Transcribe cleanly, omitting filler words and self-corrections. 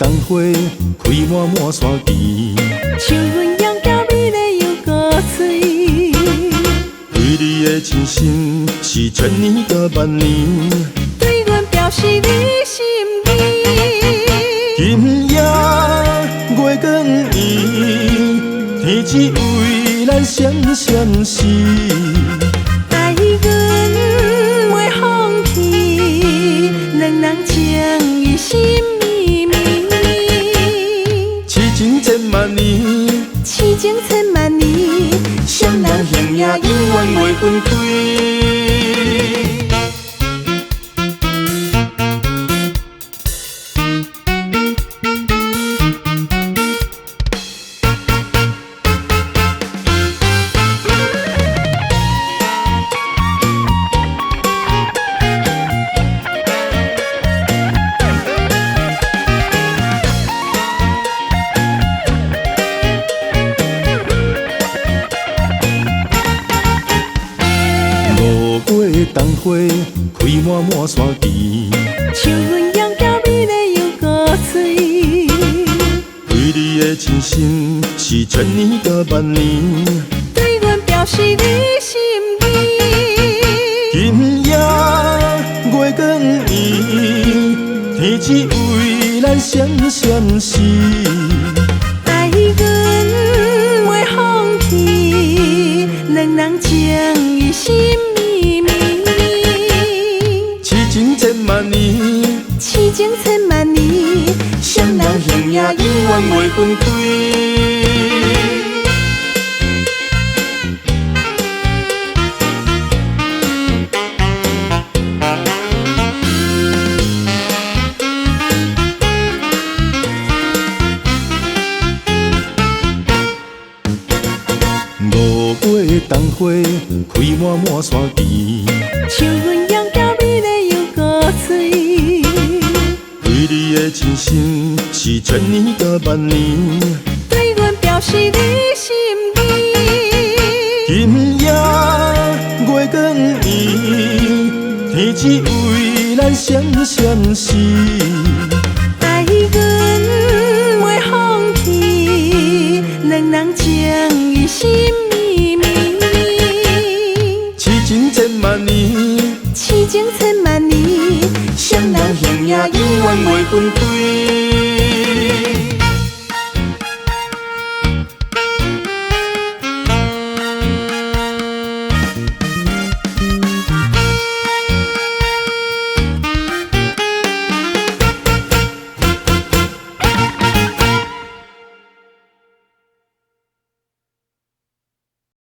灯花开满满山墘，像鸳鸯交美丽又高翠。对你的真心是千年甲万年，对阮表示你心意。今夜月光圆，天只为咱闪闪时。爱阮袂放弃，两人情意心绵绵。痴情千万年，痴情千万年，双人形影永远袂分开。灯花开满满山墘，像鸳鸯交美丽又高翠。对你的真心是千年甲万年，对阮表示你心意。今夜月光圆，天只为咱闪闪时。爱阮袂放弃，两人情意心绵绵。痴情千万年，痴情千万年，双人形影永远袂分开。五月灯花开满满山墘，像鸳鸯交美丽又高翠。对你的真心是千年甲万年，对阮表示你心意。今夜月光圆，天只为咱闪闪时。爱阮袂放弃，两人情意心绵绵。痴情千万年，痴情千万年，双人形影永远袂分开。